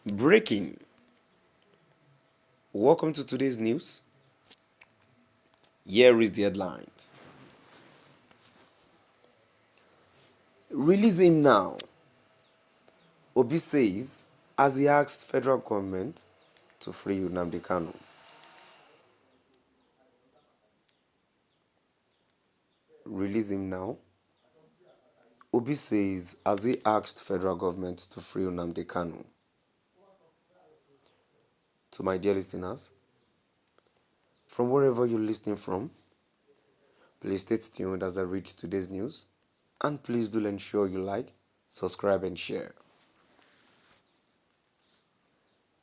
Breaking. Welcome to today's news. Here is the headlines. Release him now. Obi says as he asked federal government to free Nnamdi Kanu. Release him now. Obi says as he asked federal government to free Nnamdi Kanu. To my dear listeners, from wherever you're listening from, please stay tuned as I read today's news. And please do ensure you like, subscribe and share.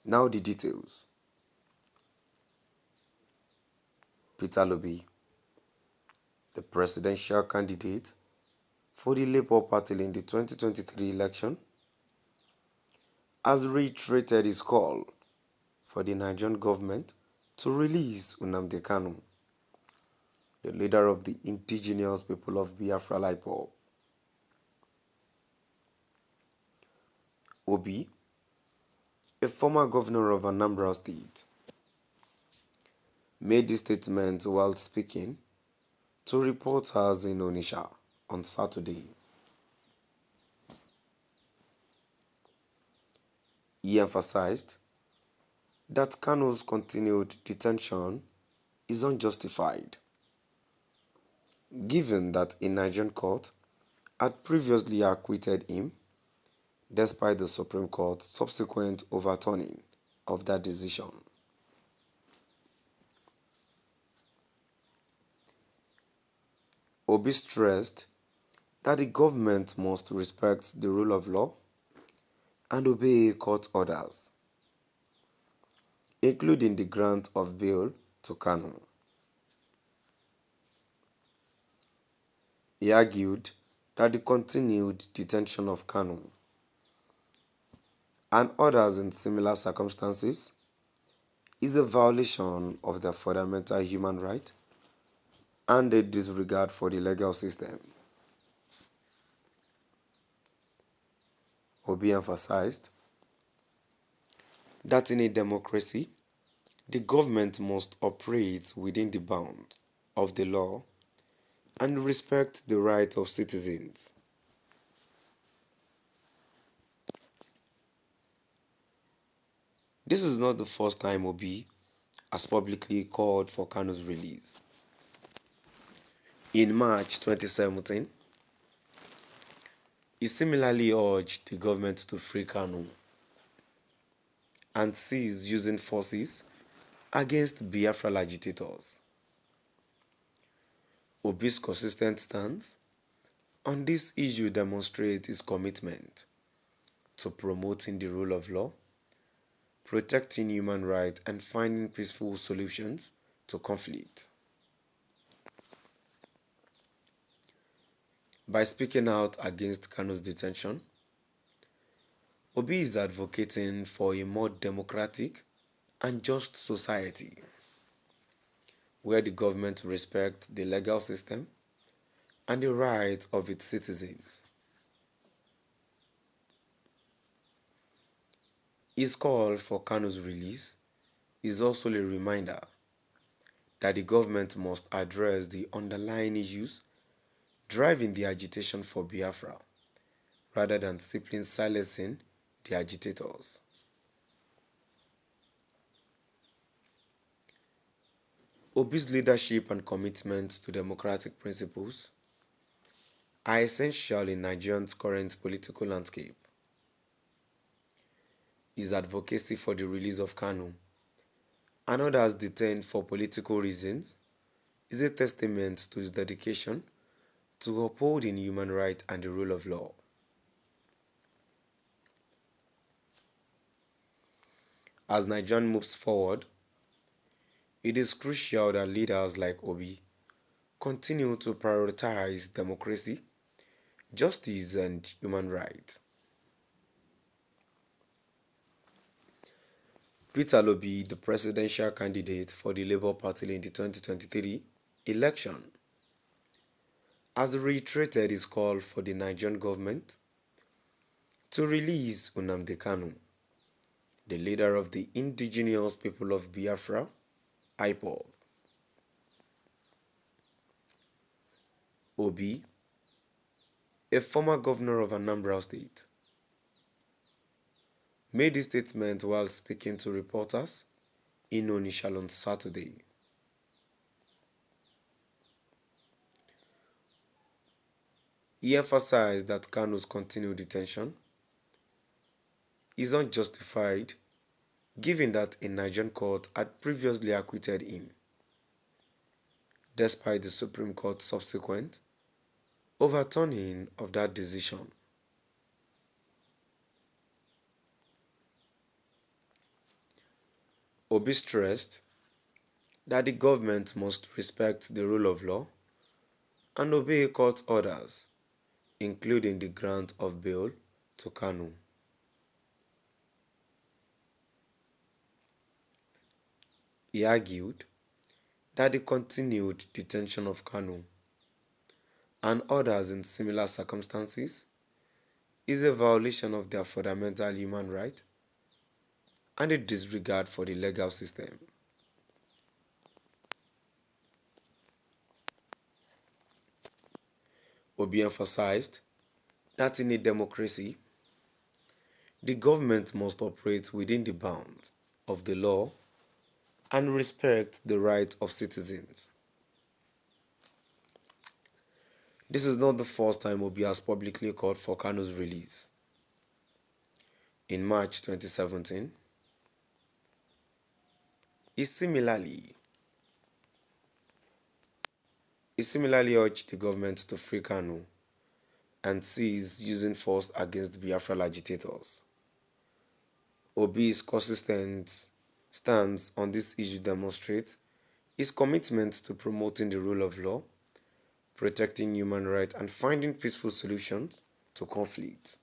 Now the details. Peter Obi, the presidential candidate for the Labour Party in the 2023 election, has reiterated his call for the Nigerian government to release Nnamdi Kanu, the leader of the indigenous people of Biafra IPOB. Obi, a former governor of Anambra State, made this statement while speaking to reporters in Onitsha on Saturday. He emphasized that Kanu's continued detention is unjustified, given that a Nigerian court had previously acquitted him despite the Supreme Court's subsequent overturning of that decision. Obi stressed that the government must respect the rule of law and obey court orders, including the grant of bail to Kanu. He argued that the continued detention of Kanu and others in similar circumstances is a violation of their fundamental human right and a disregard for the legal system. Obi emphasized that in a democracy, the government must operate within the bounds of the law and respect the rights of citizens. This is not the first time Obi has publicly called for Kanu's release. In March 2017, he similarly urged the government to free Kanu and cease using forces against Biafra agitators. Obi's consistent stance on this issue demonstrates his commitment to promoting the rule of law, protecting human rights, and finding peaceful solutions to conflict. By speaking out against Kanu's detention, Obi is advocating for a more democratic and just society where the government respects the legal system and the rights of its citizens. His call for Kanu's release is also a reminder that the government must address the underlying issues driving the agitation for Biafra rather than simply silencing the agitators. Obi's leadership and commitment to democratic principles are essential in Nigeria's current political landscape. His advocacy for the release of Kanu and others detained for political reasons is a testament to his dedication to upholding human rights and the rule of law. As Nigeria moves forward, it is crucial that leaders like Obi continue to prioritize democracy, justice, and human rights. Peter Obi, the presidential candidate for the Labour Party in the 2023 election, has reiterated his call for the Nigerian government to release Nnamdi Kanu, the leader of the indigenous people of Biafra, IPOB. Obi, a former governor of Anambra State, made this statement while speaking to reporters in Onitsha on Saturday. He emphasized that Kanu's continued detention is unjustified given that a Nigerian court had previously acquitted him, despite the Supreme Court's subsequent overturning of that decision. Obi stressed that the government must respect the rule of law and obey court orders, including the grant of bail to Kanu. He argued that the continued detention of Kanu and others in similar circumstances is a violation of their fundamental human right and a disregard for the legal system. Obi emphasized that in a democracy, the government must operate within the bounds of the law and respect the rights of citizens. This is not the first time Obi has publicly called for Kanu's release. In March 2017, he similarly urged the government to free Kanu and cease using force against Biafran agitators. Obi's consistent stance on this issue demonstrates his commitment to promoting the rule of law, protecting human rights, and finding peaceful solutions to conflict.